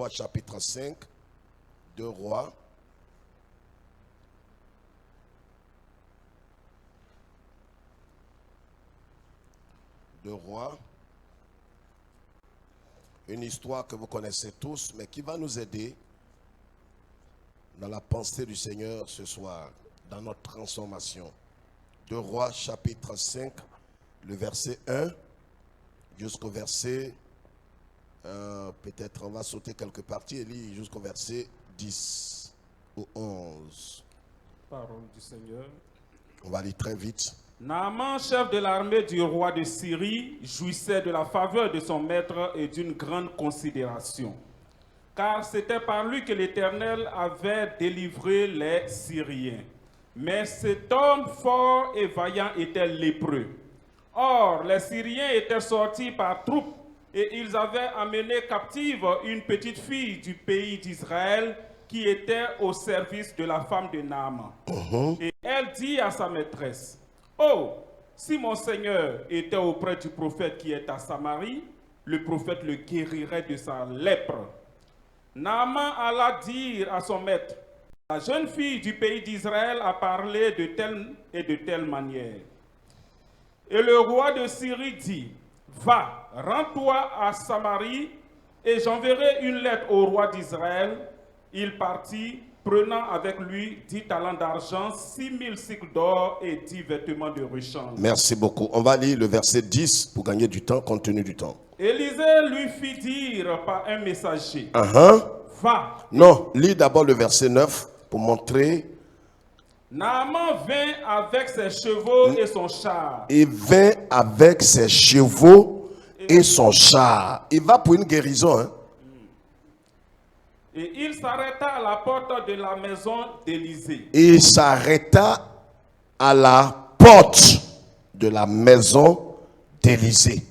Rois chapitre 5. 2 Rois. De Rois. Une histoire que vous connaissez tous, mais qui va nous aider dans la pensée du Seigneur ce soir, dans notre transformation. 2 Rois chapitre 5, le verset 1 jusqu'au verset, peut-être on va sauter quelques parties et lire jusqu'au verset 10 ou 11. Parole du Seigneur. On va lire très vite. Naaman, chef de l'armée du roi de Syrie, jouissait de la faveur de son maître et d'une grande considération. Car c'était par lui que l'Éternel avait délivré les Syriens. Mais cet homme fort et vaillant était lépreux. Or, les Syriens étaient sortis par troupes et ils avaient amené captive une petite fille du pays d'Israël qui était au service de la femme de Naaman. Et elle dit à sa maîtresse, « Oh, si mon Seigneur était auprès du prophète qui est à Samarie, le prophète le guérirait de sa lèpre. » Naaman alla dire à son maître, « La jeune fille du pays d'Israël a parlé de telle et de telle manière. » Et le roi de Syrie dit, « Va, rends-toi à Samarie, et j'enverrai une lettre au roi d'Israël. » Il partit, prenant avec lui 10 talents d'argent, 6000 cycles d'or et 10 vêtements de rechange. Merci beaucoup. On va lire le verset 10 pour gagner du temps, compte tenu du temps. Élisée lui fit dire par un messager, Va. Non, lis d'abord le verset 9 pour montrer. Naaman vint avec ses chevaux et son char. Il vint avec ses chevaux et son char. Il va pour une guérison. Hein? Et il s'arrêta à la porte de la maison d'Élisée. Il s'arrêta à la porte de la maison d'Élisée.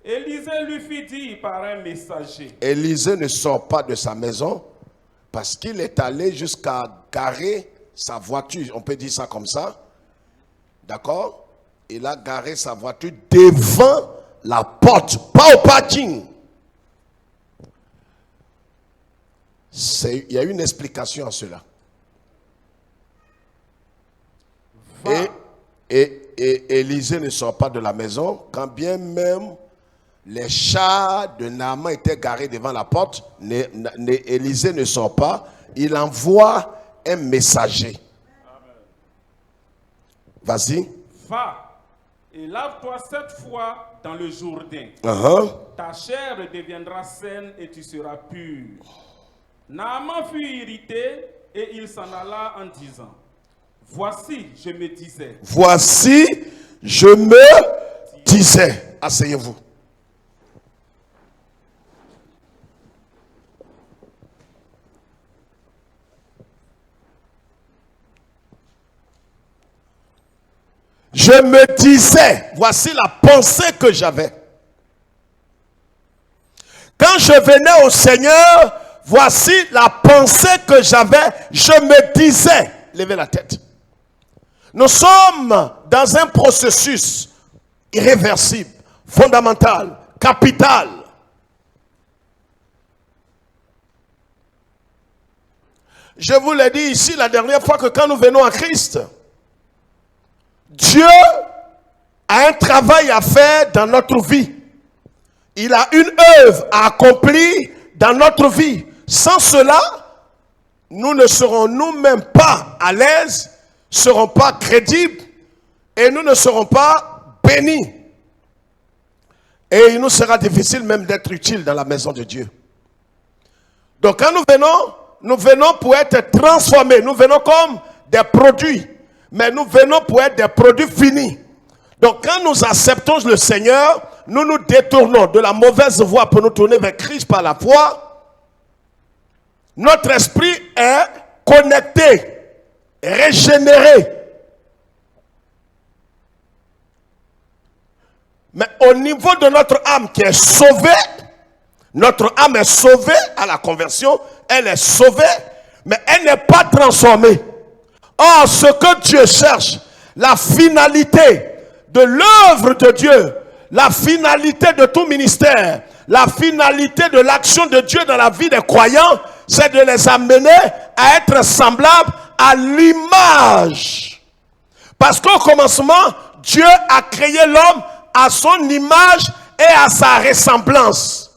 Élisée lui fit dire par un messager. Élisée ne sort pas de sa maison parce qu'il est allé jusqu'à garer sa voiture. On peut dire ça comme ça. D'accord? Il a garé sa voiture devant la porte, pas au parking. Il y a une explication à cela. Et Élisée ne sort pas de la maison, quand bien même les chars de Naaman étaient garés devant la porte. Élisée ne sort pas, il envoie un messager. Vas-y. Va et lave-toi 7 fois dans le Jourdain. Ta chair deviendra saine et tu seras pur. Naaman fut irrité et il s'en alla en disant, voici, je me disais. Voici, je me disais. Asseyez-vous. Je me disais, voici la pensée que j'avais. Quand je venais au Seigneur, voici la pensée que j'avais. Je me disais, levez la tête. Nous sommes dans un processus irréversible, fondamental, capital. Je vous l'ai dit ici la dernière fois que quand nous venons à Christ, Dieu a un travail à faire dans notre vie. Il a une œuvre à accomplir dans notre vie. Sans cela, nous ne serons nous-mêmes pas à l'aise, ne serons pas crédibles et nous ne serons pas bénis. Et il nous sera difficile même d'être utiles dans la maison de Dieu. Donc quand nous venons pour être transformés. Nous venons comme des produits. Mais nous venons pour être des produits finis. Donc quand nous acceptons le Seigneur, nous nous détournons de la mauvaise voie pour nous tourner vers Christ par la foi. Notre esprit est connecté, régénéré. Mais au niveau de notre âme qui est sauvée, notre âme est sauvée à la conversion, elle est sauvée, mais elle n'est pas transformée. Or, ce que Dieu cherche, la finalité de l'œuvre de Dieu, la finalité de tout ministère, la finalité de l'action de Dieu dans la vie des croyants, c'est de les amener à être semblables à l'image. Parce qu'au commencement, Dieu a créé l'homme à son image et à sa ressemblance.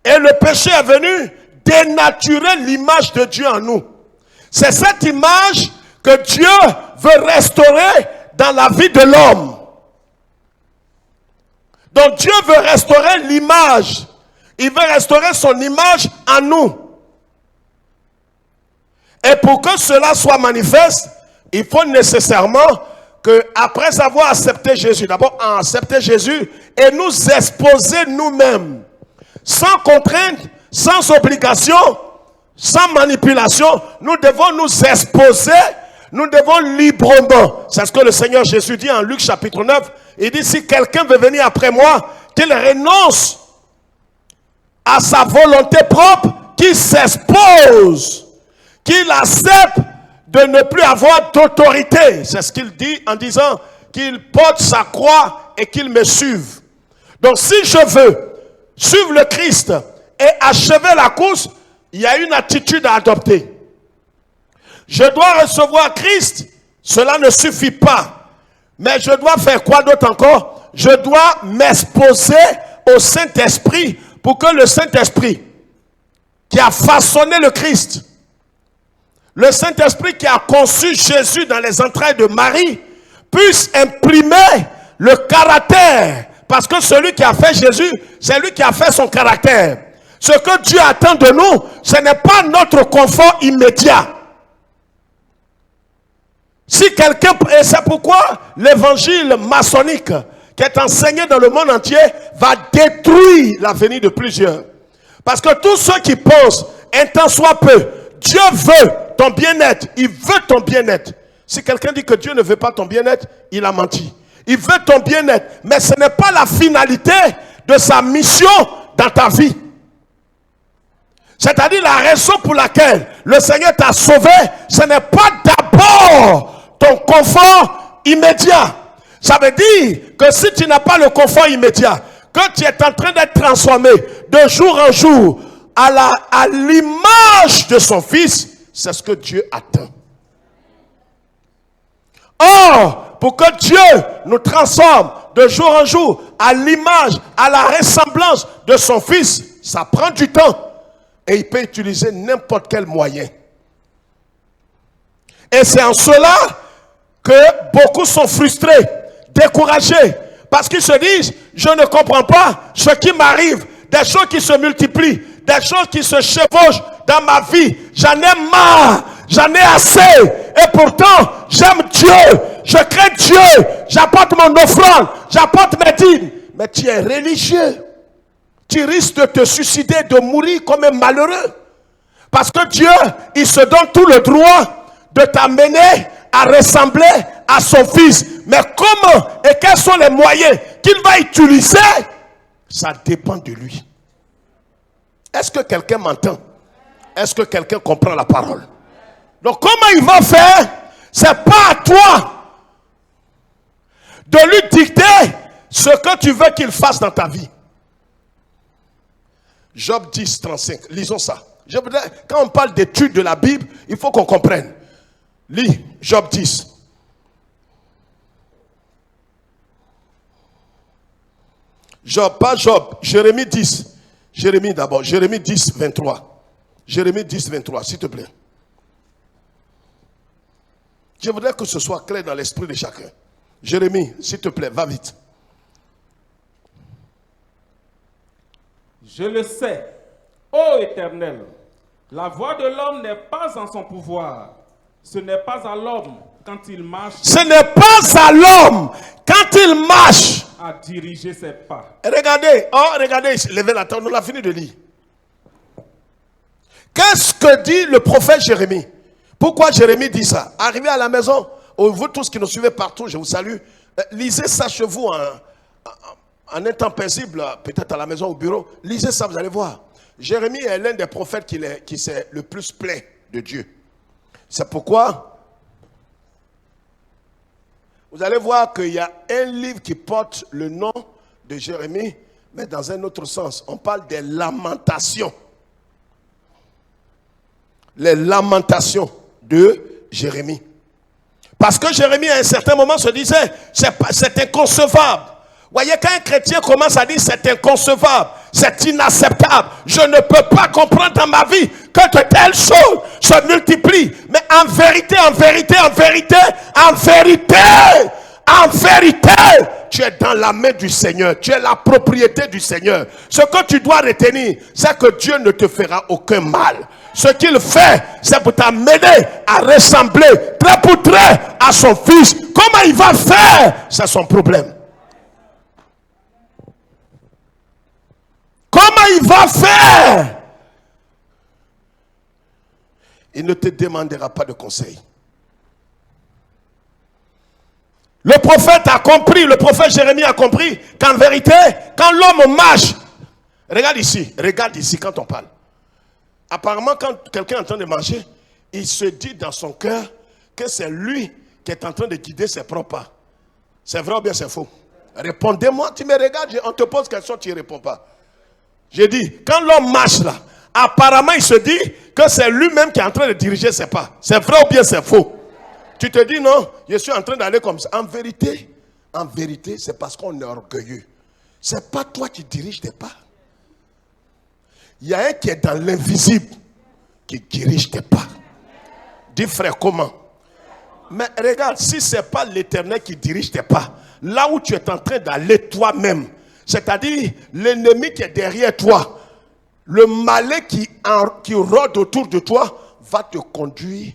Et le péché est venu dénaturer l'image de Dieu en nous. C'est cette image que Dieu veut restaurer dans la vie de l'homme. Donc Dieu veut restaurer l'image. Il veut restaurer son image en nous. Et pour que cela soit manifeste, il faut nécessairement que, après avoir accepté Jésus, d'abord accepter Jésus et nous exposer nous-mêmes, sans contrainte, sans obligation, sans manipulation, nous devons nous exposer, nous devons librement. C'est ce que le Seigneur Jésus dit en Luc chapitre 9. Il dit, si quelqu'un veut venir après moi, qu'il renonce à sa volonté propre, qu'il s'expose, qu'il accepte de ne plus avoir d'autorité. C'est ce qu'il dit en disant qu'il porte sa croix et qu'il me suive. Donc si je veux suivre le Christ et achever la course, il y a une attitude à adopter. Je dois recevoir Christ, cela ne suffit pas. Mais je dois faire quoi d'autre encore? Je dois m'exposer au Saint-Esprit pour que le Saint-Esprit qui a façonné le Christ, le Saint-Esprit qui a conçu Jésus dans les entrailles de Marie, puisse imprimer le caractère. Parce que celui qui a fait Jésus, c'est lui qui a fait son caractère. Ce que Dieu attend de nous, ce n'est pas notre confort immédiat. Si quelqu'un, et c'est pourquoi l'évangile maçonnique qui est enseigné dans le monde entier va détruire l'avenir de plusieurs. Parce que tous ceux qui pensent, un temps soit peu, Dieu veut ton bien-être, il veut ton bien-être. Si quelqu'un dit que Dieu ne veut pas ton bien-être, il a menti. Il veut ton bien-être, mais ce n'est pas la finalité de sa mission dans ta vie. C'est-à-dire la raison pour laquelle le Seigneur t'a sauvé, ce n'est pas d'abord ton confort immédiat. Ça veut dire que si tu n'as pas le confort immédiat, que tu es en train d'être transformé de jour en jour à l'image de son Fils, c'est ce que Dieu attend. Or, pour que Dieu nous transforme de jour en jour à l'image, à la ressemblance de son Fils, ça prend du temps. Et il peut utiliser n'importe quel moyen. Et c'est en cela que beaucoup sont frustrés, découragés. Parce qu'ils se disent, je ne comprends pas ce qui m'arrive. Des choses qui se multiplient, des choses qui se chevauchent dans ma vie. J'en ai marre, j'en ai assez. Et pourtant, j'aime Dieu, je crains Dieu, j'apporte mon offrande, j'apporte mes dîmes. Mais tu es religieux. Tu risques de te suicider, de mourir comme un malheureux. Parce que Dieu, il se donne tout le droit de t'amener à ressembler à son Fils. Mais comment et quels sont les moyens qu'il va utiliser? Ça dépend de lui. Est-ce que quelqu'un m'entend? Est-ce que quelqu'un comprend la parole? Donc comment il va faire? C'est pas à toi de lui dicter ce que tu veux qu'il fasse dans ta vie. Job 10, 35. Lisons ça. Quand on parle d'études de la Bible, il faut qu'on comprenne. Lis Job 10. Jérémie 10. Jérémie d'abord. Jérémie 10, 23. Jérémie 10, 23, s'il te plaît. Je voudrais que ce soit clair dans l'esprit de chacun. Jérémie, s'il te plaît, va vite. Je le sais, ô Éternel, la voix de l'homme n'est pas en son pouvoir. Ce n'est pas à l'homme quand il marche. Ce n'est pas à l'homme quand il marche à diriger ses pas. Regardez, regardez, levez la tête, on a fini de lire. Qu'est-ce que dit le prophète Jérémie? Pourquoi Jérémie dit ça? Arrivé à la maison, vous tous qui nous suivez partout, je vous salue. Lisez ça chez vous en un temps paisible, peut-être à la maison, au bureau. Lisez ça, vous allez voir. Jérémie est l'un des prophètes qui s'est le plus plaint de Dieu. C'est pourquoi Vous allez voir qu'il y a un livre qui porte le nom de Jérémie, mais dans un autre sens. On parle des lamentations. Les lamentations de Jérémie. Parce que Jérémie, à un certain moment, se disait, c'est inconcevable. Vous voyez, quand un chrétien commence à dire, c'est inconcevable, c'est inacceptable, je ne peux pas comprendre dans ma vie que de telles choses se multiplient. Mais en vérité, tu es dans la main du Seigneur. Tu es la propriété du Seigneur. Ce que tu dois retenir, c'est que Dieu ne te fera aucun mal. Ce qu'il fait, c'est pour t'amener à ressembler trait pour trait à son fils. Comment il va faire? C'est son problème. Comment il va faire? Il ne te demandera pas de conseil. Le prophète a compris, le prophète Jérémie a compris qu'en vérité, quand l'homme marche, regarde ici quand on parle. Apparemment, quand quelqu'un est en train de marcher, il se dit dans son cœur que c'est lui qui est en train de guider ses propres pas. C'est vrai ou bien c'est faux? Répondez-moi, tu me regardes, on te pose question, tu ne réponds pas. J'ai dit, quand l'homme marche là, apparemment il se dit que c'est lui-même qui est en train de diriger ses pas. C'est vrai ou bien c'est faux? Tu te dis non, je suis en train d'aller comme ça. En vérité, c'est parce qu'on est orgueilleux. C'est pas toi qui diriges tes pas. Il y a un qui est dans l'invisible qui dirige tes pas. Dis frère, comment? Mais regarde, si ce n'est pas l'Éternel qui dirige tes pas, là où tu es en train d'aller toi-même, c'est-à-dire l'ennemi qui est derrière toi, le malin qui rôde autour de toi, va te conduire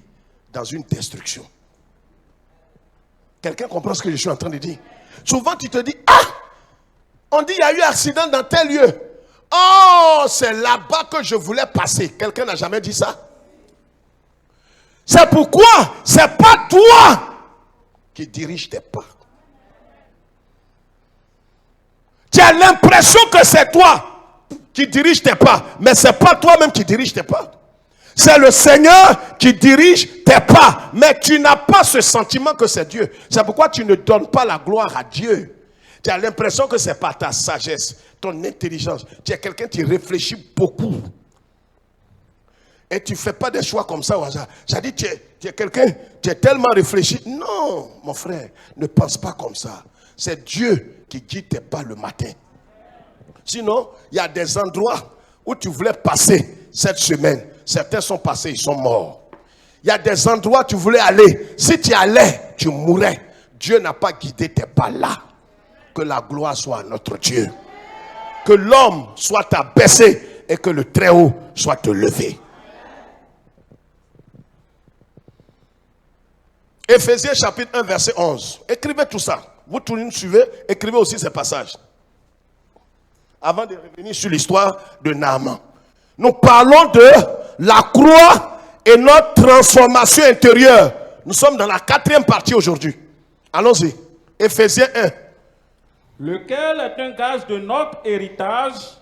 dans une destruction. Quelqu'un comprend ce que je suis en train de dire? Souvent tu te dis, on dit il y a eu un accident dans tel lieu. Oh, c'est là-bas que je voulais passer. Quelqu'un n'a jamais dit ça? C'est pourquoi c'est pas toi qui dirige tes pas. Tu as l'impression que c'est toi qui dirige tes pas, mais c'est pas toi-même qui dirige tes pas. C'est le Seigneur qui dirige tes pas, mais tu n'as pas ce sentiment que c'est Dieu. C'est pourquoi tu ne donnes pas la gloire à Dieu. Tu as l'impression que c'est par ta sagesse, ton intelligence. Tu es quelqu'un qui réfléchit beaucoup. Et tu ne fais pas des choix comme ça au hasard. C'est-à-dire tu es quelqu'un, tu es tellement réfléchi. Non, mon frère, ne pense pas comme ça. C'est Dieu qui guide tes pas le matin. Sinon, il y a des endroits où tu voulais passer cette semaine. Certains sont passés, ils sont morts. Il y a des endroits où tu voulais aller. Si tu allais, tu mourrais. Dieu n'a pas guidé tes pas là. Que la gloire soit à notre Dieu. Que l'homme soit abaissé et que le Très-Haut soit élevé. Éphésiens chapitre 1 verset 11. Écrivez tout ça. Vous tous nous suivez, écrivez aussi ces passages. Avant de revenir sur l'histoire de Naaman. Nous parlons de la croix et notre transformation intérieure. Nous sommes dans la 4e partie aujourd'hui. Allons-y. Éphésiens 1. Lequel est un gage de notre héritage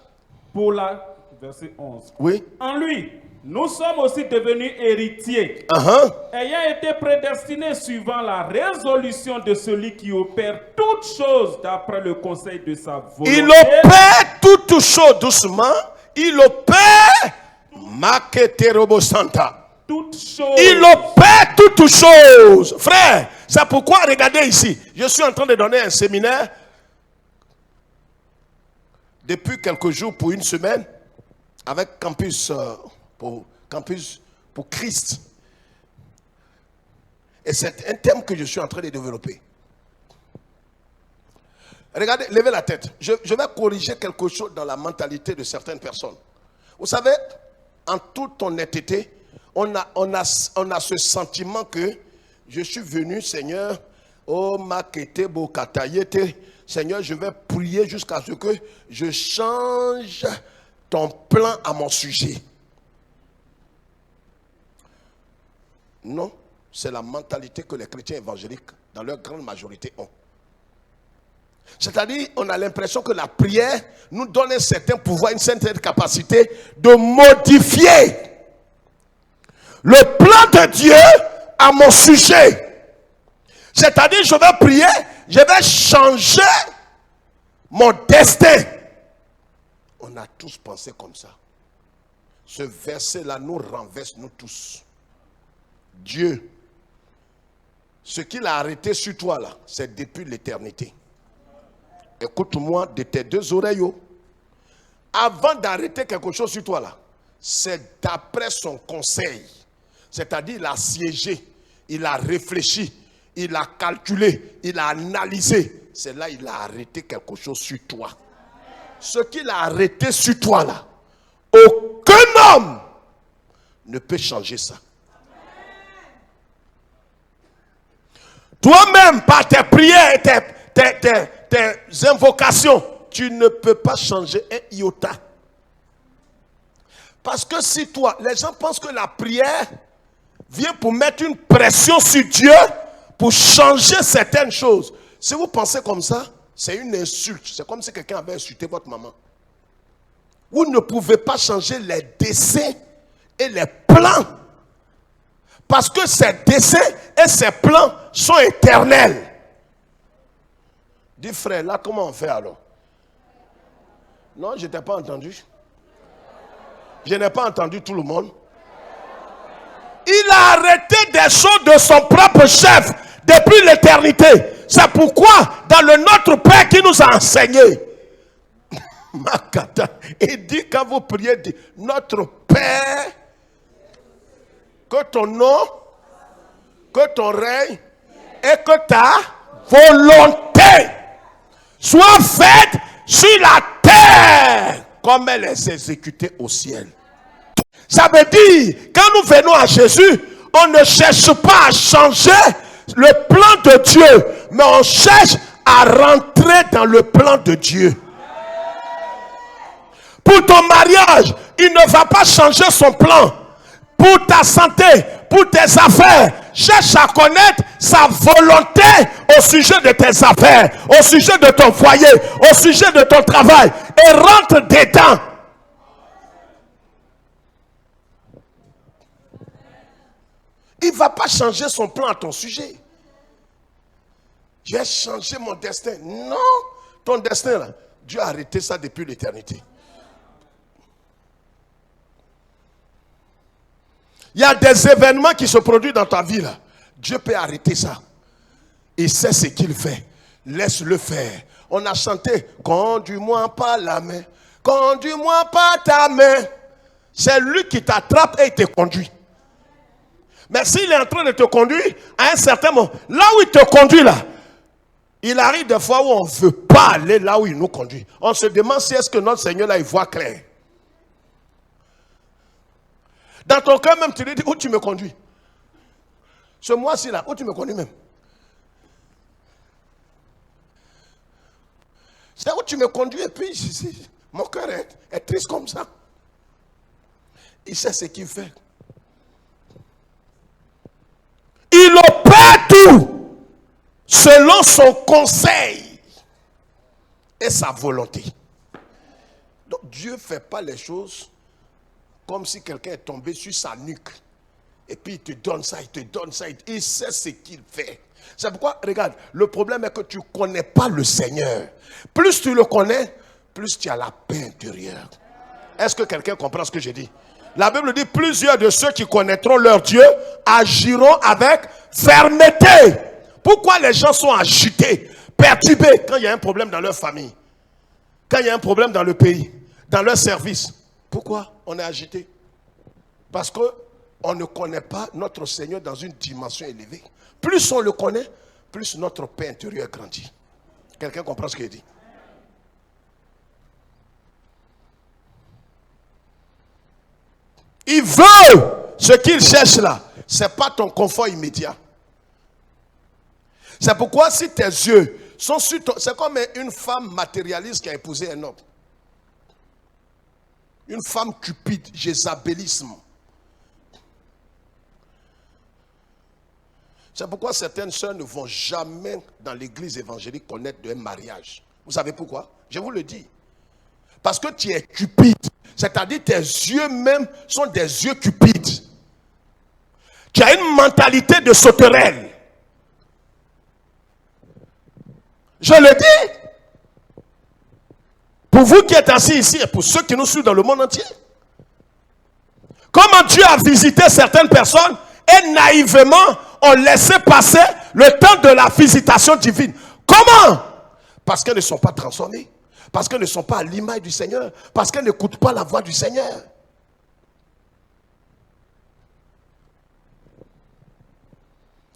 pour la... Verset 11. Oui. En lui, nous sommes aussi devenus héritiers, ayant été prédestinés suivant la résolution de celui qui opère toutes choses d'après le conseil de sa volonté. Il opère toutes choses doucement. Il opère Maketerobo Santa. Toutes choses. Il opère toutes choses. Frère, c'est pourquoi, regardez ici, je suis en train de donner un séminaire depuis quelques jours pour une semaine avec Campus pour Christ. Et c'est un thème que je suis en train de développer. Regardez, levez la tête. Je vais corriger quelque chose dans la mentalité de certaines personnes. Vous savez, en toute honnêteté, on a ce sentiment que je suis venu, Seigneur, oh makete bokatayete, Seigneur, je vais prier jusqu'à ce que je change ton plan à mon sujet. Non, c'est la mentalité que les chrétiens évangéliques, dans leur grande majorité, ont. C'est-à-dire, on a l'impression que la prière nous donne un certain pouvoir, une certaine capacité de modifier le plan de Dieu à mon sujet. C'est-à-dire, je vais prier, je vais changer mon destin. On a tous pensé comme ça. Ce verset-là nous renverse, nous tous. Dieu, ce qu'il a arrêté sur toi là, c'est depuis l'éternité. Écoute-moi de tes deux oreilles. Avant d'arrêter quelque chose sur toi là, c'est d'après son conseil. C'est-à-dire, il a siégé, il a réfléchi, il a calculé, il a analysé. C'est là qu'il a arrêté quelque chose sur toi. Ce qu'il a arrêté sur toi là, aucun homme ne peut changer ça. Toi-même, par tes prières et tes invocations, tu ne peux pas changer un iota. Parce que si toi, les gens pensent que la prière vient pour mettre une pression sur Dieu pour changer certaines choses. Si vous pensez comme ça, c'est une insulte. C'est comme si quelqu'un avait insulté votre maman. Vous ne pouvez pas changer les desseins et les plans. Parce que ces desseins et ces plans sont éternels. Dis frère, là comment on fait alors? Non, je n'ai pas entendu. Je n'ai pas entendu tout le monde. Il a arrêté des choses de son propre chef depuis l'éternité. C'est pourquoi dans le Notre Père qui nous a enseigné, il dit quand vous priez, dit, Notre Père, que ton nom, que ton règne et que ta volonté soit faite sur la terre comme elle est exécutée au ciel. Ça veut dire, quand nous venons à Jésus, on ne cherche pas à changer le plan de Dieu, mais on cherche à rentrer dans le plan de Dieu. Pour ton mariage, il ne va pas changer son plan. Pour ta santé, pour tes affaires, cherche à connaître sa volonté au sujet de tes affaires, au sujet de ton foyer, au sujet de ton travail, et rentre dedans. Il ne va pas changer son plan à ton sujet. Je vais changer mon destin. Non, ton destin là, Dieu a arrêté ça depuis l'éternité. Il y a des événements qui se produisent dans ta vie là. Dieu peut arrêter ça. Il sait ce qu'il fait. Laisse-le faire. On a chanté, conduis-moi par la main, conduis-moi par ta main. C'est lui qui t'attrape et il te conduit. Mais s'il est en train de te conduire, à un certain moment, là où il te conduit là, il arrive des fois où on ne veut pas aller là où il nous conduit. On se demande si est-ce que notre Seigneur là, il voit clair. Dans ton cœur même, tu lui dis, où tu me conduis? Ce mois-ci là, où tu me conduis même? C'est où tu me conduis et puis mon cœur est triste comme ça. Il sait ce qu'il fait. Il opère tout selon son conseil et sa volonté. Donc Dieu ne fait pas les choses comme si quelqu'un est tombé sur sa nuque. Et puis il te donne ça, il te donne ça. Il sait ce qu'il fait. C'est pourquoi, regarde, le problème est que tu ne connais pas le Seigneur. Plus tu le connais, plus tu as la paix intérieure. Est-ce que quelqu'un comprend ce que j'ai dit? La Bible dit, plusieurs de ceux qui connaîtront leur Dieu agiront avec fermeté. Pourquoi les gens sont agités, perturbés quand il y a un problème dans leur famille? Quand il y a un problème dans le pays, dans leur service? Pourquoi on est agité? Parce qu'on ne connaît pas notre Seigneur dans une dimension élevée. Plus on le connaît, plus notre paix intérieure grandit. Quelqu'un comprend ce qu'il dit? Il veut ce qu'il cherche là. Ce n'est pas ton confort immédiat. C'est pourquoi si tes yeux sont sur toi, c'est comme une femme matérialiste qui a épousé un homme. Une femme cupide, jézabélisme. C'est pourquoi certaines sœurs ne vont jamais dans l'église évangélique connaître d'un mariage. Vous savez pourquoi? Je vous le dis. Parce que tu es cupide. C'est-à-dire tes yeux même sont des yeux cupides. Tu as une mentalité de sauterelle. Je le dis. Pour vous qui êtes assis ici et pour ceux qui nous suivent dans le monde entier. Comment Dieu a visité certaines personnes et naïvement ont laissé passer le temps de la visitation divine. Comment? Parce qu'elles ne sont pas transformées. Parce qu'elles ne sont pas à l'image du Seigneur. Parce qu'elles n'écoutent pas la voix du Seigneur.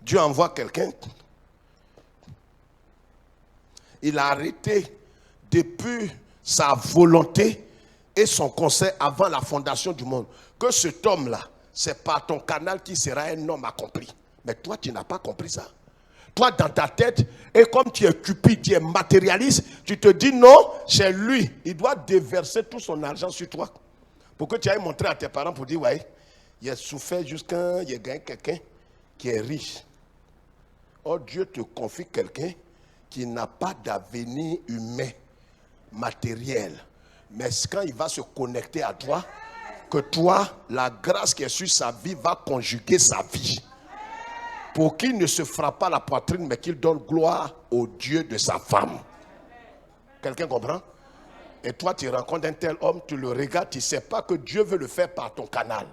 Dieu envoie quelqu'un. Il a arrêté depuis sa volonté et son conseil avant la fondation du monde. Que cet homme-là, c'est par ton canal qui sera un homme accompli. Mais toi, tu n'as pas compris ça. Toi, dans ta tête, et comme tu es cupide, tu es matérialiste, tu te dis non, c'est lui. Il doit déverser tout son argent sur toi. Pour que tu ailles montrer à tes parents pour dire, ouais, il a souffert jusqu'à il a gagné quelqu'un qui est riche. Or, Dieu te confie quelqu'un qui n'a pas d'avenir humain, matériel. Mais quand il va se connecter à toi, que toi, la grâce qui est sur sa vie va conjuguer sa vie. Pour qu'il ne se frappe pas la poitrine, mais qu'il donne gloire au Dieu de sa femme. Quelqu'un comprend? Et toi, tu rencontres un tel homme, tu le regardes, tu ne sais pas que Dieu veut le faire par ton canal.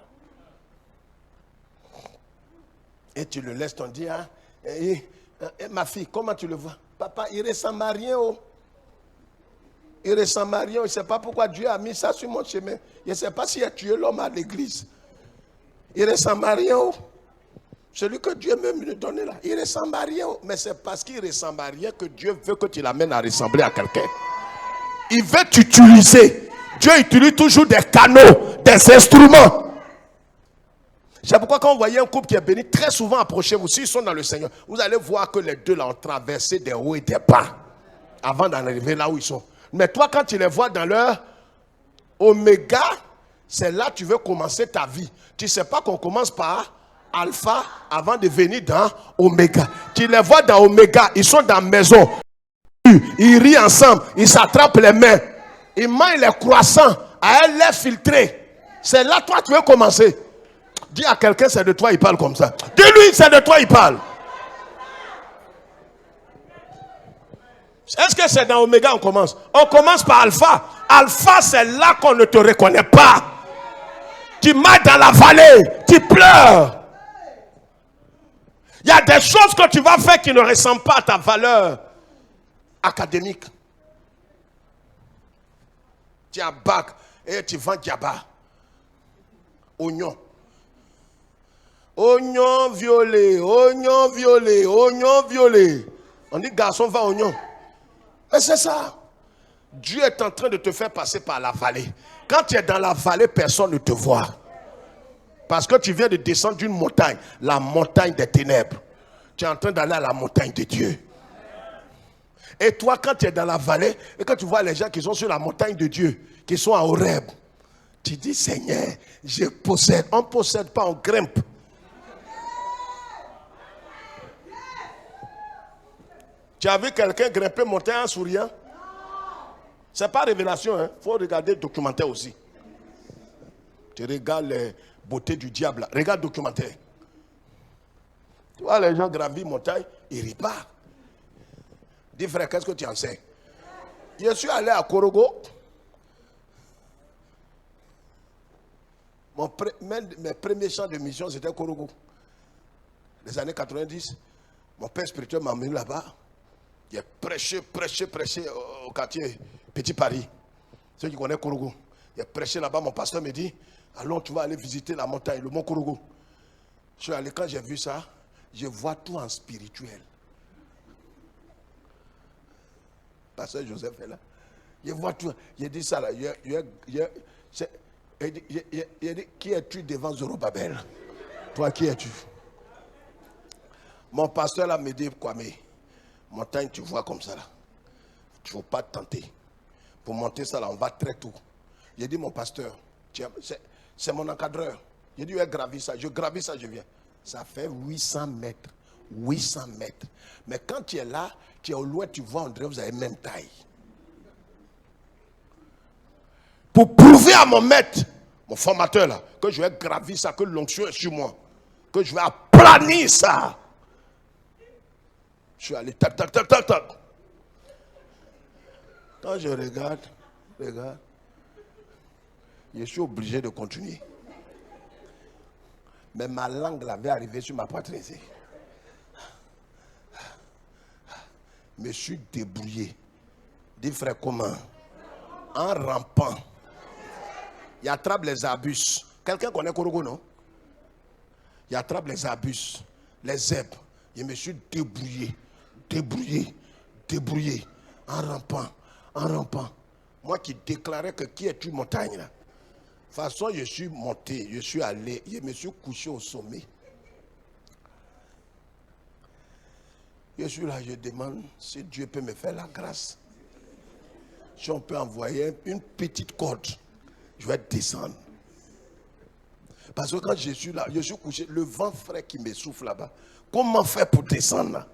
Et tu le laisses t'en dire, hein, ma fille, comment tu le vois? Papa, il ressemble à rien. Oh. Il ressemble à rien. Je ne sais pas pourquoi Dieu a mis ça sur mon chemin. Je ne sais pas s'il a tué l'homme à l'église. Il ressemble à rien. Oh. Celui que Dieu même me donné là, il ressemble à rien. Oh. Mais c'est parce qu'il ressemble à rien que Dieu veut que tu l'amènes à ressembler à quelqu'un. Il veut t'utiliser. Dieu utilise toujours des canaux, des instruments. C'est pourquoi quand vous voyez un couple qui est béni, très souvent approchez-vous. S'ils sont dans le Seigneur, vous allez voir que les deux là ont traversé des hauts et des bas avant d'en arriver là où ils sont. Mais toi, quand tu les vois dans leur oméga, c'est là que tu veux commencer ta vie. Tu ne sais pas qu'on commence par alpha avant de venir dans oméga. Tu les vois dans oméga, ils sont dans la maison. Ils rient ensemble, ils s'attrapent les mains. Ils mangent les croissants à un lait filtré. C'est là toi tu veux commencer. Dis à quelqu'un c'est de toi il parle comme ça. Dis-lui c'est de toi il parle. Est-ce que c'est dans Oméga on commence? On commence par Alpha. Alpha c'est là qu'on ne te reconnaît pas. Tu marches dans la vallée, tu pleures. Il y a des choses que tu vas faire qui ne ressemblent pas à ta valeur académique. Tu as bac et tu vends diaba. Oignon. Oignon violet, oignon violet, oignon violet. On dit garçon va oignon. Mais c'est ça. Dieu est en train de te faire passer par la vallée. Quand tu es dans la vallée, personne ne te voit. Parce que tu viens de descendre d'une montagne, la montagne des ténèbres. Tu es en train d'aller à la montagne de Dieu. Et toi, quand tu es dans la vallée, et quand tu vois les gens qui sont sur la montagne de Dieu, qui sont à Horeb, tu dis, Seigneur, je possède. On ne possède pas, on grimpe. Tu as vu quelqu'un grimper, monter en souriant? Ce n'est pas révélation, il faut regarder le documentaire aussi. Tu regardes les beautés du diable. Regarde le documentaire. Tu vois les gens gravir montagne, ils rient pas. Dis frère, qu'est-ce que tu en sais? Je suis allé à Korogo. Mes premiers chants de mission, c'était Korogo. Les années 90, mon père spirituel m'a amené là-bas. Il a prêché au quartier Petit Paris. Ceux qui connaissent Korogo. Il a prêché là-bas, mon pasteur me dit, allons, tu vas aller visiter la montagne, le mont Korogo. Je suis allé, quand j'ai vu ça, je vois tout en spirituel. Pasteur Joseph est là. Je vois tout. Il dit ça là. Il dit, qui es-tu devant Zorobabel? Toi, qui es-tu? Mon pasteur là me dit, Kwame, montagne, tu vois comme ça là. Tu ne faut pas te tenter. Pour monter ça là, on va très tôt. J'ai dit, mon pasteur, c'est mon encadreur. J'ai dit, ouais, gravis ça. Je gravis ça, je viens. Ça fait 800 mètres. 800 mètres. Mais quand tu es là, tu es au loin, tu vois, on dirait que vous avez la même taille. Pour prouver à mon maître, mon formateur là, que je vais gravir ça, que l'onction est sur moi, que je vais aplanir ça. Je suis allé tac. Quand je regarde, je suis obligé de continuer. Mais ma langue l'avait arrivé sur ma poitrine. Je me suis débrouillé. Dis frère, comment? En rampant. Il attrape les abus. Quelqu'un connaît Korogo, non? Il attrape les abus, les zèbres. Je me suis débrouillé, en rampant. Moi qui déclarais que qui es-tu montagne là? De toute façon, je suis monté, je suis allé, je me suis couché au sommet. Je suis là, je demande si Dieu peut me faire la grâce. Si on peut envoyer une petite corde, je vais descendre. Parce que quand je suis là, je suis couché, le vent frais qui me souffle là-bas. Comment faire pour descendre là?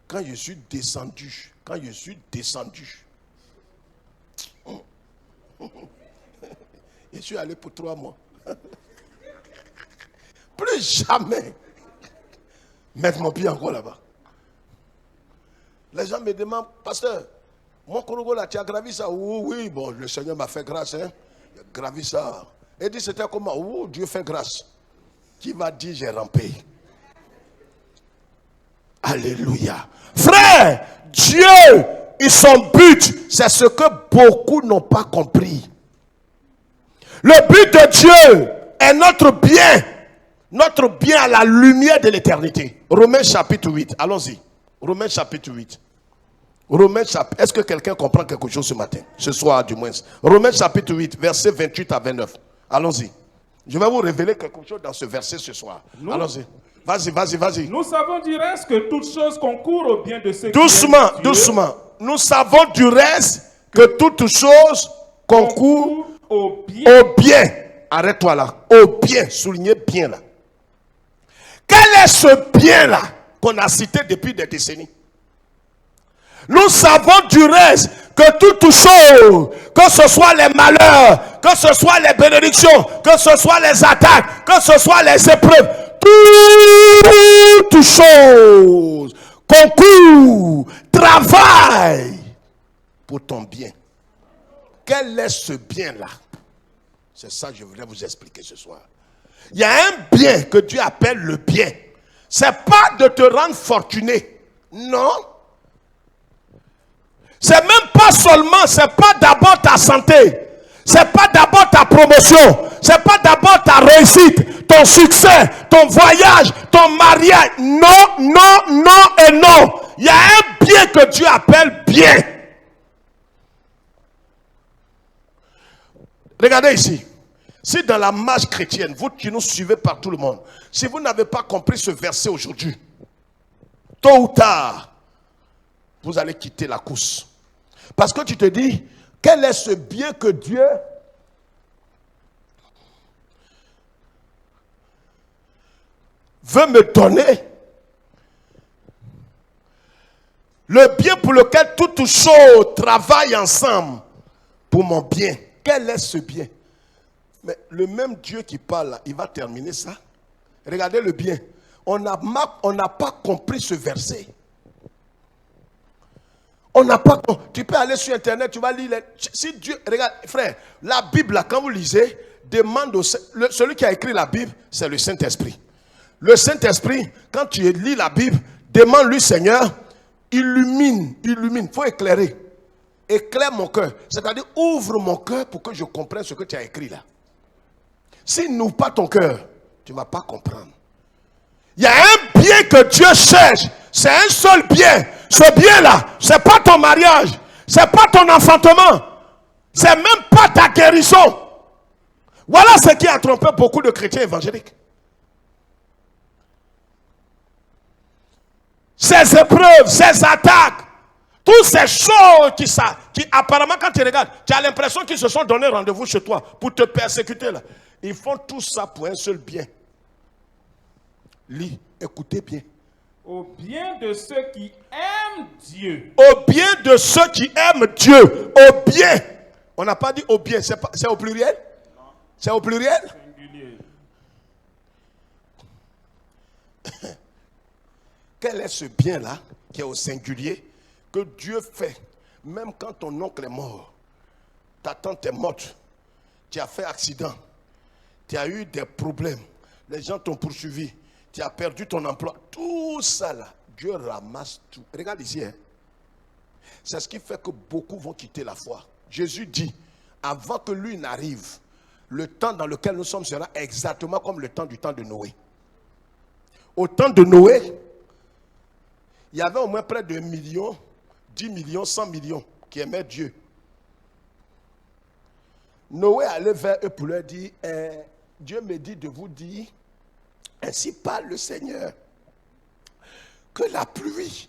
Quand je suis descendu, je suis allé pour 3 mois. Plus jamais mettre mon pied encore là-bas. Les gens me demandent, pasteur, mon Korogo là, tu as gravi ça? Oui, bon, le Seigneur m'a fait grâce, hein. Il a gravi ça. Et dit, c'était comment? Oh, Dieu fait grâce. Qui va dire, j'ai rampé? Alléluia. Frère, Dieu et son but, c'est ce que beaucoup n'ont pas compris. Le but de Dieu est notre bien à la lumière de l'éternité. Romains chapitre 8, allons-y. Romains chapitre 8. Est-ce que quelqu'un comprend quelque chose ce matin? Ce soir du moins. Romains chapitre 8, versets 28 à 29. Allons-y. Je vais vous révéler quelque chose dans ce verset ce soir. Allons-y. Vas-y. Nous savons du reste que toutes choses concourent au bien de ceux Doucement. Nous savons du reste que toutes choses concourent au bien. Arrête-toi là. Au bien. Soulignez bien là. Quel est ce bien là qu'on a cité depuis des décennies? Nous savons du reste que toutes choses, que ce soit les malheurs, que ce soit les bénédictions, que ce soit les attaques, que ce soit les épreuves, toutes choses concourent, travaillent pour ton bien. Quel est ce bien-là? C'est ça que je voulais vous expliquer ce soir. Il y a un bien que Dieu appelle le bien. Ce n'est pas de te rendre fortuné. Non. C'est même pas seulement, c'est pas d'abord ta santé. C'est pas d'abord ta promotion. C'est pas d'abord ta réussite, ton succès, ton voyage, ton mariage. Non. Il y a un bien que Dieu appelle bien. Regardez ici. Si dans la marche chrétienne, vous qui nous suivez par tout le monde, si vous n'avez pas compris ce verset aujourd'hui, tôt ou tard, vous allez quitter la course. Parce que tu te dis, quel est ce bien que Dieu veut me donner? Le bien pour lequel toutes choses travaillent ensemble pour mon bien. Quel est ce bien? Mais le même Dieu qui parle là, il va terminer ça. Regardez le bien. On n'a pas compris ce verset. On n'a pas. Tu peux aller sur internet, tu vas lire. Si Dieu, regarde, frère, la Bible, là, quand vous lisez, demande celui qui a écrit la Bible, c'est le Saint-Esprit. Le Saint-Esprit, quand tu lis la Bible, demande-lui, Seigneur, illumine. Il faut éclairer. Éclaire mon cœur. C'est-à-dire, ouvre mon cœur pour que je comprenne ce que tu as écrit là. S'il n'ouvre pas ton cœur, tu ne vas pas comprendre. Il y a un bien que Dieu cherche. C'est un seul bien. Ce bien-là, ce n'est pas ton mariage. Ce n'est pas ton enfantement. Ce n'est même pas ta guérison. Voilà ce qui a trompé beaucoup de chrétiens évangéliques. Ces épreuves, ces attaques, toutes ces choses qui apparemment quand tu regardes, tu as l'impression qu'ils se sont donné rendez-vous chez toi pour te persécuter là. Ils font tout ça pour un seul bien. Lis, écoutez bien. Au bien de ceux qui aiment Dieu. Au bien de ceux qui aiment Dieu. Au bien. On n'a pas dit au bien, c'est au pluriel? Non. C'est au pluriel? Singulier. Quel est ce bien-là qui est au singulier, que Dieu fait, même quand ton oncle est mort, ta tante est morte, tu as fait accident, tu as eu des problèmes, les gens t'ont poursuivi, tu as perdu ton emploi, tout ça là, Dieu ramasse tout. Regarde ici, hein. C'est ce qui fait que beaucoup vont quitter la foi. Jésus dit, avant que lui n'arrive, le temps dans lequel nous sommes sera exactement comme le temps de Noé. Au temps de Noé, il y avait au moins près de 1 million, 10 millions, 100 millions qui aimaient Dieu. Noé allait vers eux pour leur dire, Dieu me dit de vous dire, ainsi parle le Seigneur, que la pluie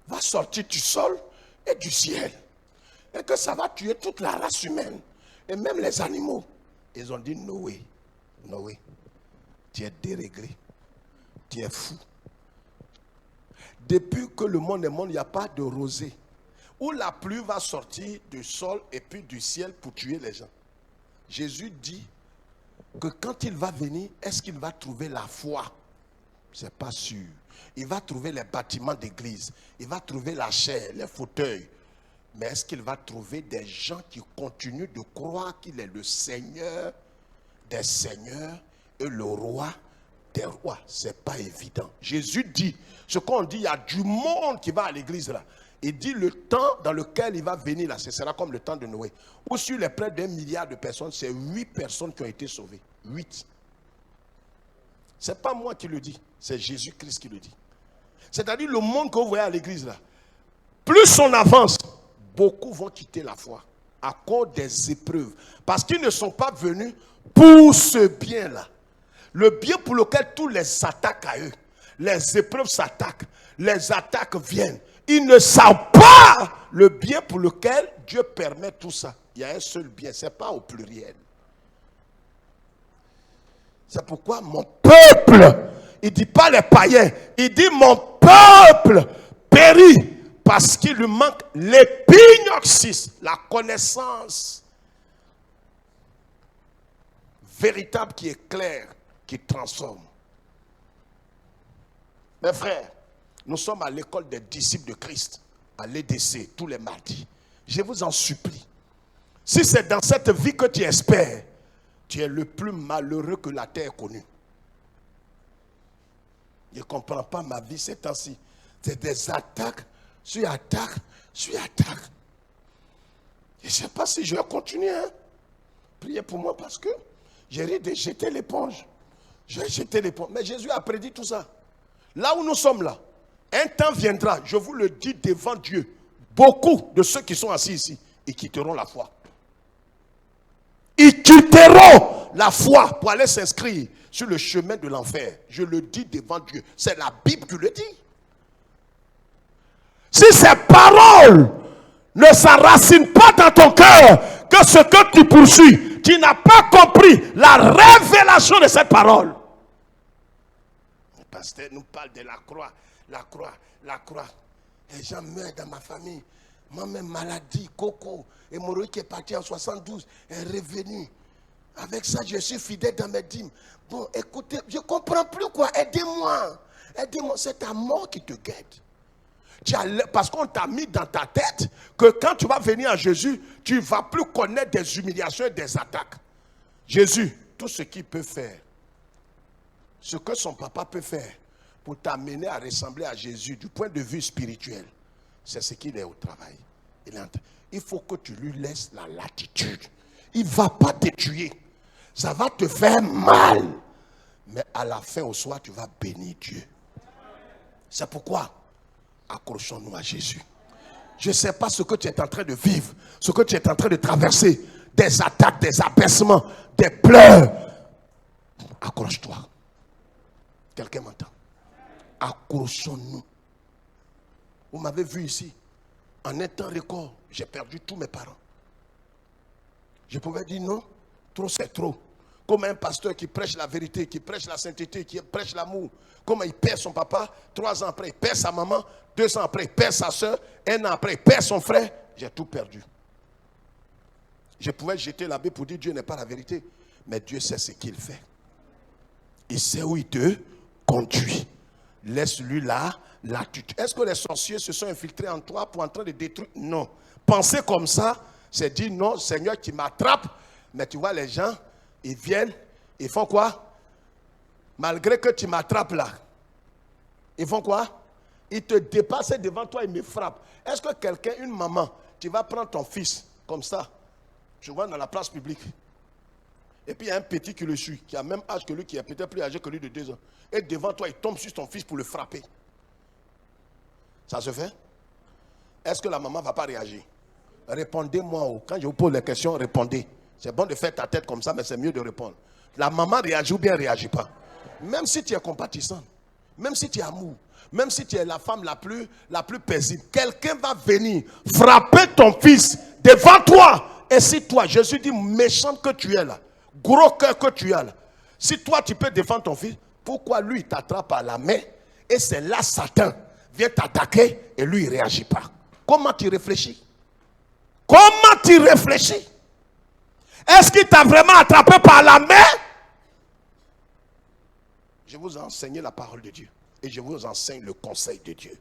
va sortir du sol et du ciel, et que ça va tuer toute la race humaine, et même les animaux. Ils ont dit, Noé, Noé, tu es déréglé, tu es fou. Depuis que le monde est monde, il n'y a pas de rosée, où la pluie va sortir du sol et puis du ciel pour tuer les gens. Jésus dit que quand il va venir, est-ce qu'il va trouver la foi? C'est pas sûr. Il va trouver les bâtiments d'église, il va trouver la chair, les fauteuils. Mais est-ce qu'il va trouver des gens qui continuent de croire qu'il est le Seigneur des seigneurs et le roi des rois? C'est pas évident. Jésus dit, ce qu'on dit, il y a du monde qui va à l'église là. Il dit le temps dans lequel il va venir là, ce sera comme le temps de Noé. Où sur les près d'1 milliard de personnes, c'est 8 personnes qui ont été sauvées. 8. C'est pas moi qui le dis, c'est Jésus-Christ qui le dit. C'est-à-dire le monde que vous voyez à l'église là, plus on avance, beaucoup vont quitter la foi à cause des épreuves. Parce qu'ils ne sont pas venus pour ce bien-là. Le bien pour lequel tous les attaquent à eux. Les épreuves s'attaquent, les attaques viennent. Ils ne savent pas le bien pour lequel Dieu permet tout ça. Il y a un seul bien, ce n'est pas au pluriel. C'est pourquoi mon peuple, il ne dit pas les païens, il dit mon peuple périt parce qu'il lui manque l'épignoxis, la connaissance véritable qui est claire, qui transforme. Mes frères, nous sommes à l'école des disciples de Christ, à l'EDC, tous les mardis. Je vous en supplie. Si c'est dans cette vie que tu espères, tu es le plus malheureux que la terre ait connu. Je ne comprends pas ma vie ces temps-ci. C'est des attaques, sur attaque, sur attaque. Je ne sais pas si je vais continuer. Hein? Priez pour moi parce que j'ai ri de jeter l'éponge. Je vais jeter l'éponge. Mais Jésus a prédit tout ça. Là où nous sommes là, un temps viendra, je vous le dis devant Dieu, beaucoup de ceux qui sont assis ici, ils quitteront la foi. Ils quitteront la foi pour aller s'inscrire sur le chemin de l'enfer. Je le dis devant Dieu. C'est la Bible qui le dit. Si ces paroles ne s'enracinent pas dans ton cœur, que ce que tu poursuis, tu n'as pas compris la révélation de cette parole. Le pasteur nous parle de la croix, la croix, la croix. Les gens meurent dans ma famille. Moi-même, maladie, coco, hémorroïde qui est parti en 72, est revenu. Avec ça, je suis fidèle dans mes dîmes. Bon, écoutez, je ne comprends plus quoi. Aidez-moi. Aidez-moi. C'est ta mort qui te guette. Parce qu'on t'a mis dans ta tête que quand tu vas venir à Jésus, tu ne vas plus connaître des humiliations et des attaques. Jésus, tout ce qu'il peut faire, ce que son papa peut faire pour t'amener à ressembler à Jésus du point de vue spirituel, c'est ce qu'il est au travail. Il faut que tu lui laisses la latitude. Il ne va pas te tuer. Ça va te faire mal. Mais à la fin, au soir, tu vas bénir Dieu. C'est pourquoi accrochons-nous à Jésus. Je ne sais pas ce que tu es en train de vivre, ce que tu es en train de traverser. Des attaques, des abaissements, des pleurs. Accroche-toi. Quelqu'un m'entend? Accrochons-nous. Vous m'avez vu ici. En un temps record, j'ai perdu tous mes parents. Je pouvais dire non, trop c'est trop. Comme un pasteur qui prêche la vérité, qui prêche la sainteté, qui prêche l'amour. Comme il perd son papa, 3 ans après, il perd sa maman, 2 ans après, il perd sa soeur, 1 an après, il perd son frère. J'ai tout perdu. Je pouvais jeter la Bible pour dire Dieu n'est pas la vérité. Mais Dieu sait ce qu'il fait. Il sait où il te conduit. laisse-lui là l'attitude. Est-ce que les sorciers se sont infiltrés en toi pour en train de détruire? Non. Penser comme ça, c'est dire non, Seigneur, tu m'attrapes. Mais tu vois, les gens, ils viennent, ils font quoi? Malgré que tu m'attrapes là, ils font quoi? Ils te dépassent devant toi, ils me frappent. Est-ce que quelqu'un, une maman, tu vas prendre ton fils comme ça, je vois dans la place publique, et puis il y a un petit qui le suit, qui a le même âge que lui, qui est peut-être plus âgé que lui de 2 ans, et devant toi, il tombe sur ton fils pour le frapper. Ça se fait? Est-ce que la maman ne va pas réagir? Répondez-moi. Quand je vous pose les questions, répondez. C'est bon de faire ta tête comme ça, mais c'est mieux de répondre. La maman réagit ou bien ne réagit pas. Même si tu es compatissant, même si tu es amour, même si tu es la femme la plus paisible, quelqu'un va venir frapper ton fils devant toi. Et si toi, Jésus dit, méchant que tu es là, gros cœur que tu as là, si toi tu peux défendre ton fils, pourquoi lui t'attrape à la main et c'est là Satan vient t'attaquer et lui il ne réagit pas? Comment tu réfléchis? Comment tu réfléchis? Est-ce qu'il t'a vraiment attrapé par la main? Je vous ai enseigné la parole de Dieu. Et je vous enseigne le conseil de Dieu.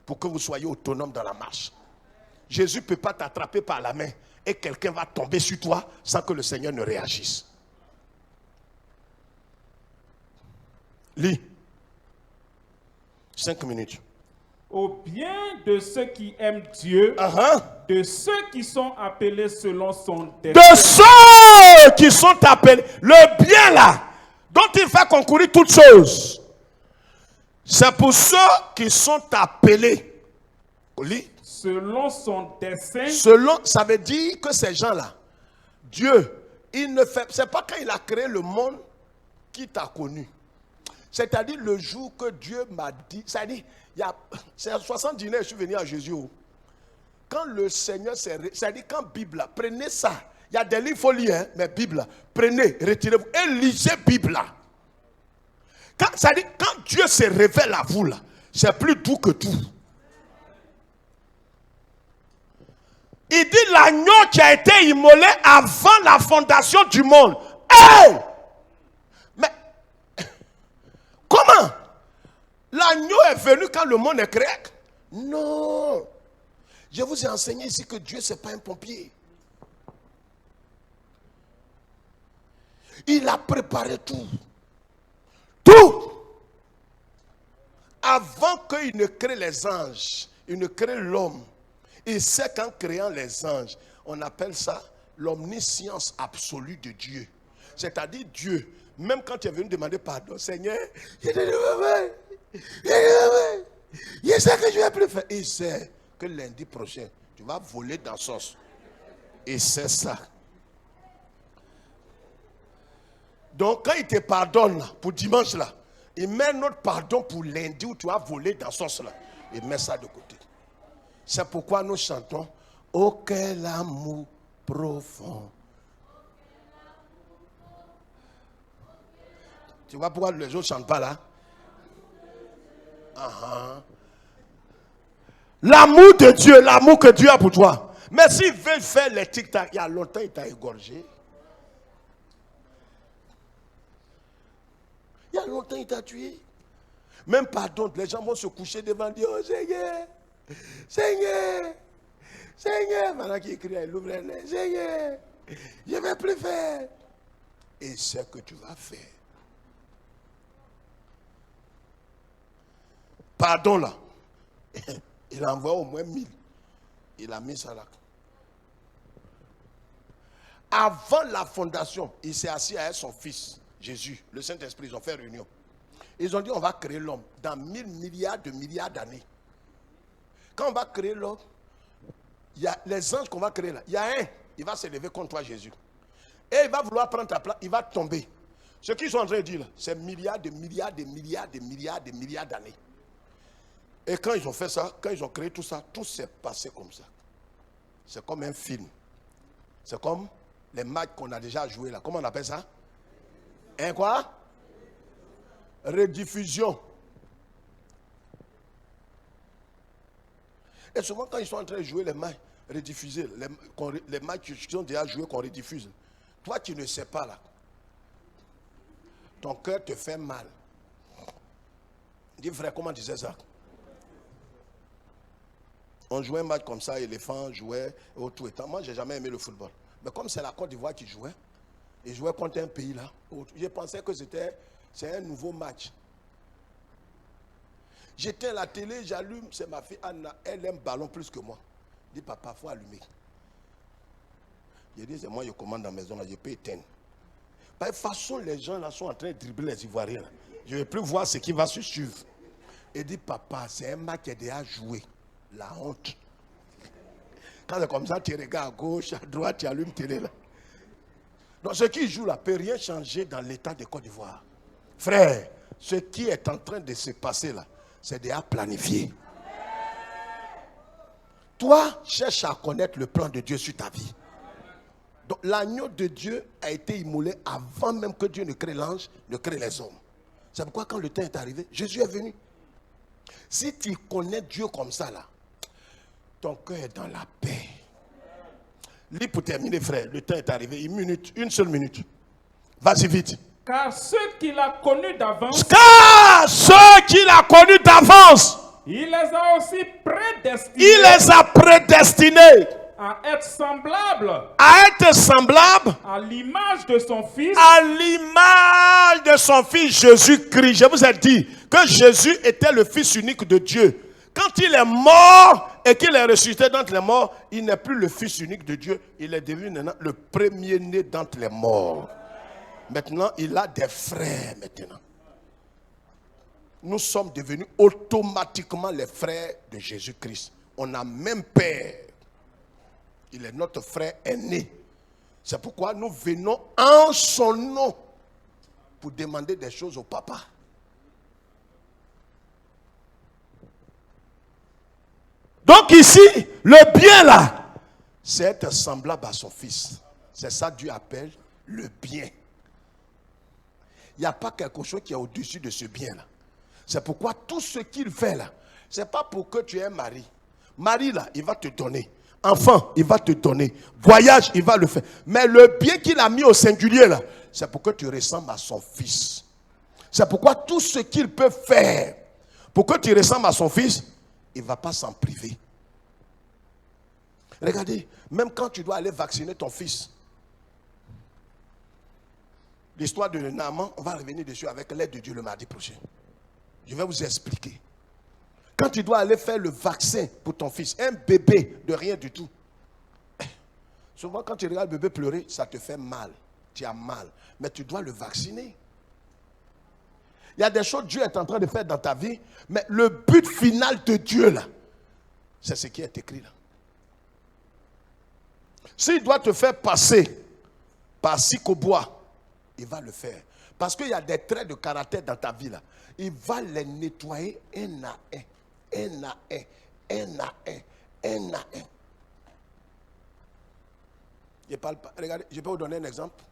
Pour que vous soyez autonome dans la marche. Jésus ne peut pas t'attraper par la main. Et quelqu'un va tomber sur toi sans que le Seigneur ne réagisse. Lis. 5 minutes. Au bien de ceux qui aiment Dieu, de ceux qui sont appelés selon son dessein. De ceux qui sont appelés. Le bien là, dont il fait concourir toutes choses. C'est pour ceux qui sont appelés. Lis. Selon son dessein. Selon, ça veut dire que ces gens-là, Dieu, il ne fait, c'est pas quand il a créé le monde qu'il t'a connu. C'est-à-dire le jour que Dieu m'a dit, c'est-à-dire, c'est à 70 ans, je suis venu à Jésus. Quand le Seigneur, c'est-à-dire quand Bible, prenez ça. Il y a des livres, il faut lire, hein, mais Bible, prenez, retirez-vous et lisez Bible. C'est-à-dire quand Dieu se révèle à vous, là, c'est plus doux que tout. Il dit l'agneau qui a été immolé avant la fondation du monde. Hey! Mais comment? L'agneau est venu quand le monde est créé? Non. Je vous ai enseigné ici que Dieu, ce n'est pas un pompier. Il a préparé tout. Tout. Avant qu'il ne crée les anges, il ne crée l'homme. Il sait qu'en créant les anges, on appelle ça l'omniscience absolue de Dieu. C'est-à-dire Dieu, même quand tu es venu demander pardon, Seigneur, je sais que je ne vais plus faire. Il sait que lundi prochain, tu vas voler dans sauce. Il sait ça. Donc quand il te pardonne là, pour dimanche là, il met notre pardon pour lundi où tu vas voler dans sauce là. Il met ça de côté. C'est pourquoi nous chantons « Oh quel amour profond ». Tu vois pourquoi les autres ne chantent pas là? L'amour de Dieu, l'amour que Dieu a pour toi. Mais s'il veut faire les tic-tac, il y a longtemps il t'a égorgé. Il y a longtemps il t'a tué. Même pardon, les gens vont se coucher devant Dieu. Oh Seigneur, Seigneur, Seigneur. Pendant qu'il crie, il ouvre les lèvres. Seigneur, je ne vais plus faire. Et c'est ce que tu vas faire. Pardon là. Il a envoyé au moins 1000. Il a mis ça là. Avant la fondation, il s'est assis avec son fils, Jésus, le Saint-Esprit. Ils ont fait réunion. Ils ont dit on va créer l'homme dans 1000 milliards de milliards d'années. Quand on va créer l'homme, il y a les anges qu'on va créer là. Il y a un, il va se lever contre toi, Jésus. Et il va vouloir prendre ta place, il va tomber. Ce qu'ils sont en train de dire là, c'est milliards de milliards de milliards de milliards de milliards d'années. Et quand ils ont fait ça, quand ils ont créé tout ça, tout s'est passé comme ça. C'est comme un film. C'est comme les matchs qu'on a déjà joués là. Comment on appelle ça? Un quoi? Rediffusion. Et souvent quand ils sont en train de jouer les matchs, rediffuser, les matchs qui sont déjà joués qu'on rediffuse, toi tu ne sais pas là. Ton cœur te fait mal. Dis frère, comment tu sais ça? On jouait un match comme ça, éléphant jouait au tout étant. Moi, j'ai jamais aimé le football. Mais comme c'est la Côte d'Ivoire qui jouait, ils jouaient contre un pays là. Je pensais que c'est un nouveau match. J'étais à la télé, j'allume, c'est ma fille Anna, elle aime ballon plus que moi. Je dis papa, il faut allumer. Je dis c'est moi, je commande dans la maison là, je peux éteindre. De toute façon, les gens là sont en train de dribbler les Ivoiriens. Là. Je ne vais plus voir ce qui va se suivre. Et dit papa, c'est un match qui est déjà joué. La honte. Quand c'est comme ça, tu regardes à gauche, à droite, tu allumes télé là. Donc ce qui joue là ne peut rien changer dans l'état de Côte d'Ivoire. Frère, ce qui est en train de se passer là, c'est déjà planifié. Toi, cherche à connaître le plan de Dieu sur ta vie. Donc l'agneau de Dieu a été immolé avant même que Dieu ne crée l'ange, ne crée les hommes. C'est pourquoi quand le temps est arrivé, Jésus est venu. Si tu connais Dieu comme ça là, ton cœur est dans la paix. Lis pour terminer, frère. Le temps est arrivé. Une seule minute. Vas-y vite. Car ceux qu'il a connus d'avance, il les a aussi prédestinés. Il les a prédestinés à être semblables à l'image de son Fils. À l'image de son Fils Jésus-Christ. Je vous ai dit que Jésus était le Fils unique de Dieu. Quand il est mort et qu'il est ressuscité d'entre les morts, il n'est plus le Fils unique de Dieu. Il est devenu maintenant le premier-né d'entre les morts. Maintenant, il a des frères maintenant. Nous sommes devenus automatiquement les frères de Jésus-Christ. On a même père. Il est notre frère aîné. C'est pourquoi nous venons en son nom pour demander des choses au papa. Donc ici, le bien là, c'est être semblable à son fils. C'est ça que Dieu appelle le bien. Il n'y a pas quelque chose qui est au-dessus de ce bien là. C'est pourquoi tout ce qu'il fait là, ce n'est pas pour que tu aies un mari. Mari là, il va te donner. Enfant, il va te donner. Voyage, il va le faire. Mais le bien qu'il a mis au singulier là, c'est pour que tu ressembles à son fils. C'est pourquoi tout ce qu'il peut faire pour que tu ressembles à son fils, il ne va pas s'en priver. Regardez, même quand tu dois aller vacciner ton fils, l'histoire de Naaman, on va revenir dessus avec l'aide de Dieu le mardi prochain. Je vais vous expliquer. Quand tu dois aller faire le vaccin pour ton fils, un bébé de rien du tout. Souvent quand tu regardes le bébé pleurer, ça te fait mal. Tu as mal. Mais tu dois le vacciner. Il y a des choses que Dieu est en train de faire dans ta vie, mais le but final de Dieu là, c'est ce qui est écrit là. S'il doit te faire passer par Sicobois, il va le faire. Parce qu'il y a des traits de caractère dans ta vie là. Il va les nettoyer un à un. Un à un, un à un, un à un. Je parle pas. Regardez, je peux vous donner un exemple.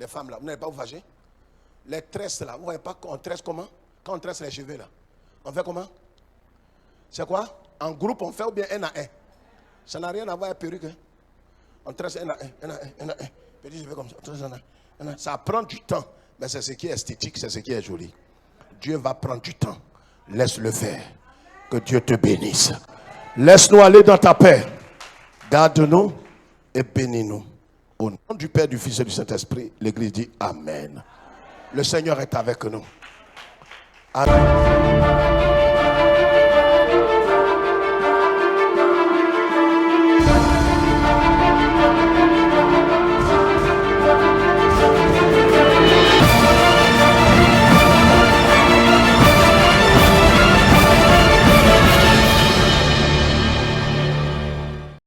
Les femmes là, vous n'avez pas vous vager. Les tresses là, vous ne voyez pas qu'on tresse comment? Quand on tresse les cheveux là, on fait comment? C'est quoi? En groupe on fait ou bien un à un? Ça n'a rien à voir avec perruque. Hein? On tresse un à un, un à un, un à un. Petit cheveux comme ça, on tresse un à un. Ça prend du temps, mais c'est ce qui est esthétique, c'est ce qui est joli. Dieu va prendre du temps. Laisse-le faire. Que Dieu te bénisse. Laisse-nous aller dans ta paix. Garde-nous et bénis-nous. Au nom du Père, du Fils et du Saint-Esprit, l'Église dit Amen. Le Seigneur est avec nous. Amen.